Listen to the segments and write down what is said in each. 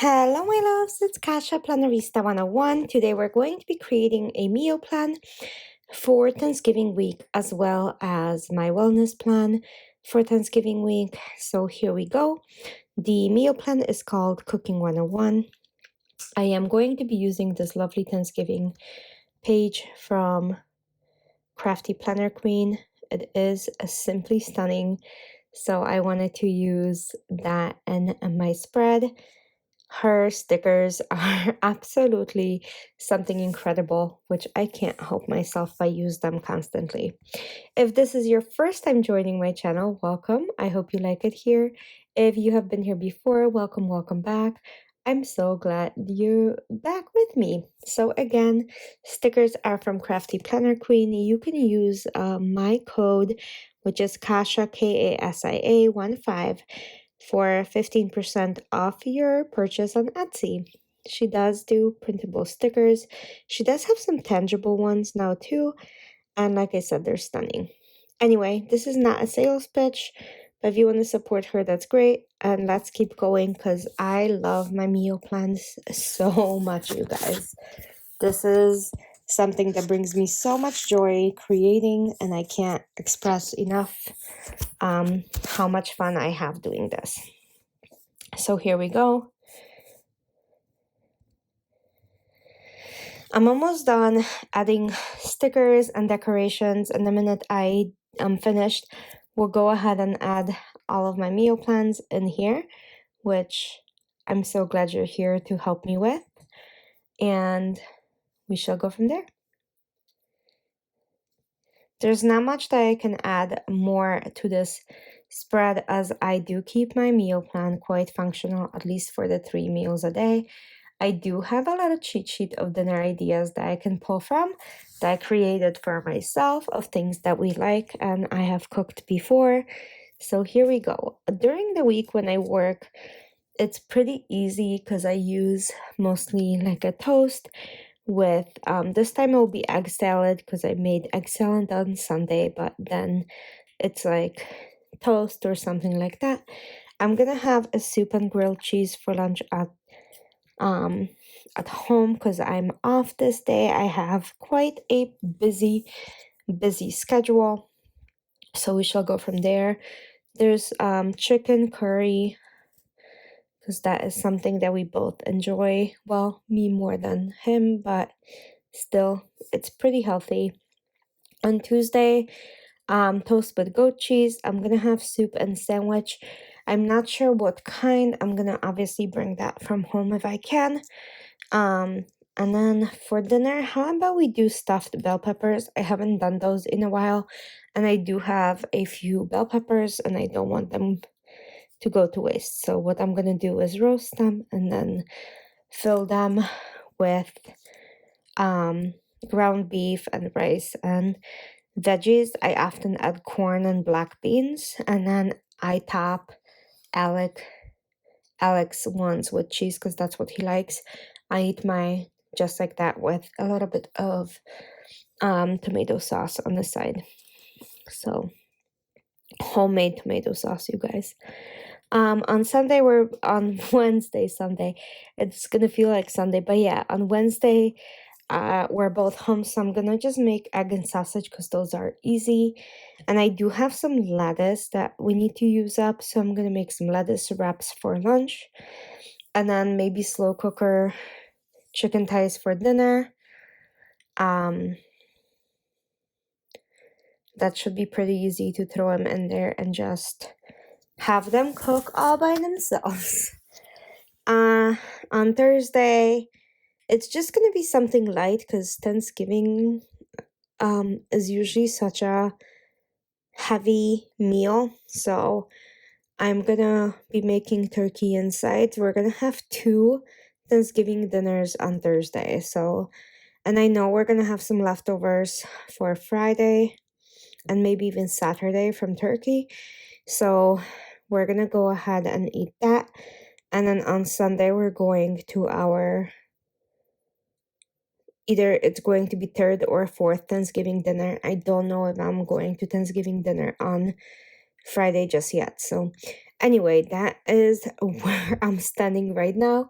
Hello, my loves. It's Kasha Planarista 101. Today, we're going to be creating a meal plan for Thanksgiving week as well as my wellness plan for Thanksgiving week. So, here we go. The meal plan is called Cooking 101. I am going to be using this lovely Thanksgiving page from Crafty Planner Queen. It is simply stunning. So, I wanted to use that in my spread. Her stickers are absolutely something incredible, which I can't help myself but use them constantly. If this is your first time joining my channel, welcome. I hope you like it here. If you have been here before, welcome back. I'm so glad you're back with me. So again, stickers are from Crafty Planner Queen. You can use my code, which is Kasia, Kasia 15 for 15% off your purchase on Etsy. She does do printable stickers. She does have some tangible ones now too. And like I said, they're stunning. Anyway, this is not a sales pitch, but if you want to support her, that's great. And let's keep going because I love my meal plans so much, you guys. This is something that brings me so much joy creating, and I can't express enough how much fun I have doing this. So here we go. I'm almost done adding stickers and decorations, and the minute I am finished, we'll go ahead and add all of my meal plans in here, which I'm so glad you're here to help me with, and we shall go from there. There's not much that I can add more to this spread, as I do keep my meal plan quite functional, at least for the 3 meals a day. I do have a lot of cheat sheet of dinner ideas that I can pull from that I created for myself of things that we like and I have cooked before. So here we go. During the week when I work, it's pretty easy because I use mostly like a toast with this time it will be egg salad because I made egg salad on Sunday, but then it's like toast or something like that. I'm gonna have a soup and grilled cheese for lunch at home because I'm off this day. I have quite a busy schedule, so we shall go from there. There's chicken curry because that is something that we both enjoy. Well, me more than him, but still, it's pretty healthy. On Tuesday, toast with goat cheese. I'm gonna have soup and sandwich. I'm not sure what kind. I'm gonna obviously bring that from home if I can. And then for dinner, how about we do stuffed bell peppers? I haven't done those in a while, and I do have a few bell peppers, and I don't want them to go to waste. So what I'm gonna do is roast them and then fill them with ground beef and rice and veggies. I often add corn and black beans, and then I top Alex ones with cheese because that's what he likes. I eat my just like that with a little bit of tomato sauce on the side. So homemade tomato sauce, you guys. On Sunday, we're on Wednesday, Sunday. It's gonna feel like Sunday, but yeah, on Wednesday, we're both home, so I'm gonna just make egg and sausage because those are easy. And I do have some lettuce that we need to use up, so I'm gonna make some lettuce wraps for lunch. And then maybe slow cooker chicken thighs for dinner. That should be pretty easy to throw them in there and just have them cook all by themselves. On Thursday, it's just gonna be something light because Thanksgiving is usually such a heavy meal. So I'm gonna be making turkey and sides. We're gonna have 2 Thanksgiving dinners on Thursday. So, and I know we're gonna have some leftovers for Friday and maybe even Saturday from turkey. So we're gonna go ahead and eat that. And then on Sunday, we're going to our either it's going to be 3rd or 4th Thanksgiving dinner. I don't know if I'm going to Thanksgiving dinner on Friday just yet. So anyway, that is where I'm standing right now.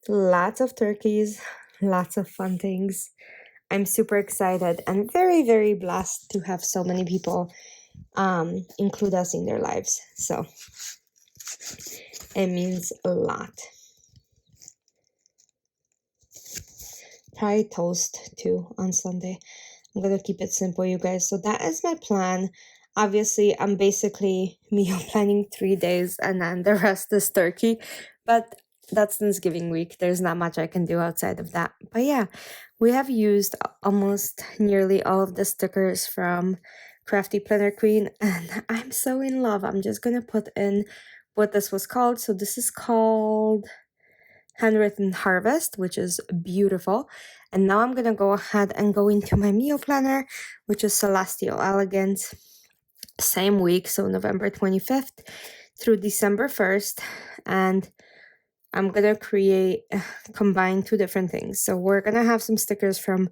Lots of turkeys, lots of fun things. I'm super excited and very, very blessed to have so many people include us in their lives. So it means a lot. Try toast too on Sunday. I'm gonna keep it simple, you guys. So that is my plan. Obviously, I'm basically meal planning 3 days and then the rest is turkey. But that's Thanksgiving week. There's not much I can do outside of that. But yeah, we have used almost nearly all of the stickers from Crafty Planner Queen, and I'm so in love. I'm just gonna put in what this was called. So this is called Handwritten Harvest, which is beautiful. And now I'm gonna go ahead and go into my meal planner, which is Celestial Elegance. Same week, so November 25th through December 1st. And I'm gonna combine two different things. So we're gonna have some stickers from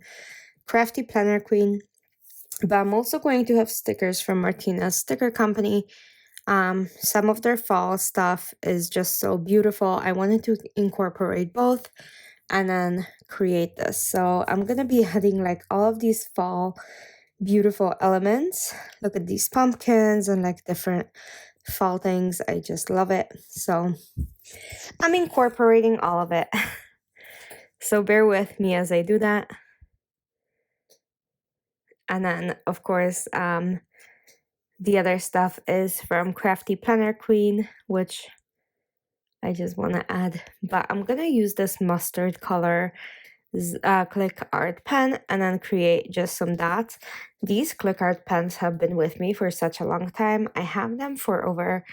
Crafty Planner Queen, but I'm also going to have stickers from Martina's Sticker Company. Some of their fall stuff is just so beautiful. I wanted to incorporate both and then create this. So I'm gonna be adding like all of these fall beautiful elements. Look at these pumpkins and like different fall things. I just love it. So I'm incorporating all of it. So bear with me as I do that. And then of course, the other stuff is from Crafty Planner Queen, which I just want to add. But I'm going to use this mustard color click art pen and then create just some dots. These click art pens have been with me for such a long time. I have them for over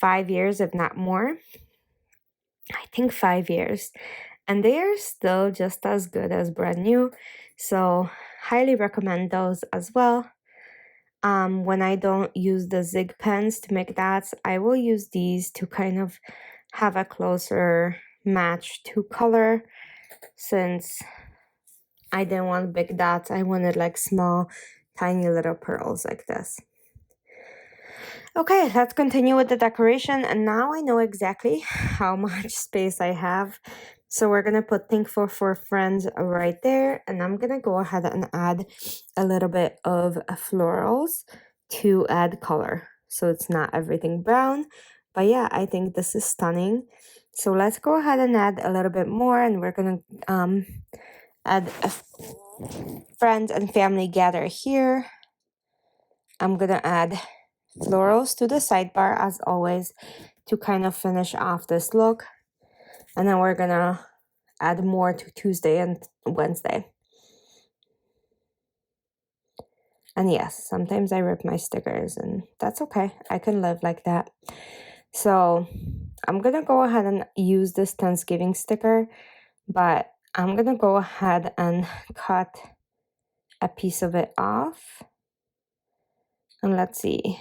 5 years, if not more. I think 5 years. And they are still just as good as brand new. So highly recommend those as well. When I don't use the Zig pens to make dots, I will use these to kind of have a closer match to color, since I didn't want big dots. I wanted like small, tiny little pearls like this. Okay, let's continue with the decoration. And now I know exactly how much space I have. So we're going to put Thankful for Friends right there. And I'm going to go ahead and add a little bit of florals to add color. So it's not everything brown. But yeah, I think this is stunning. So let's go ahead and add a little bit more. And we're going to add friends and family gather here. I'm going to add florals to the sidebar as always to kind of finish off this look. And then we're gonna add more to Tuesday and Wednesday. And yes, sometimes I rip my stickers and that's okay. I can live like that. So I'm gonna go ahead and use this Thanksgiving sticker, but I'm gonna go ahead and cut a piece of it off. And let's see.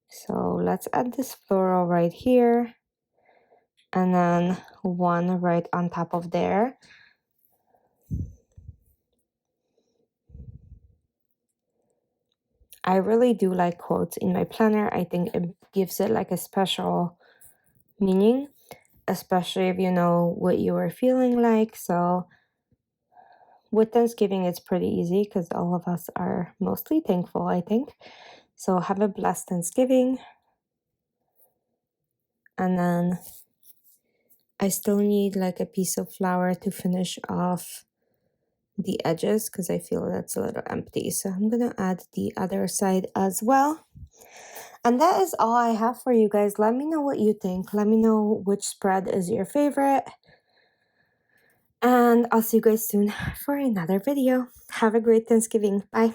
So let's add this floral right here. And then one right on top of there. I really do like quotes in my planner. I think it gives it like a special meaning, especially if you know what you are feeling like. So with Thanksgiving, it's pretty easy because all of us are mostly thankful, I think. So have a blessed Thanksgiving. And then I still need like a piece of flower to finish off the edges because I feel that's a little empty. So I'm going to add the other side as well. And that is all I have for you guys. Let me know what you think. Let me know which spread is your favorite. And I'll see you guys soon for another video. Have a great Thanksgiving. Bye.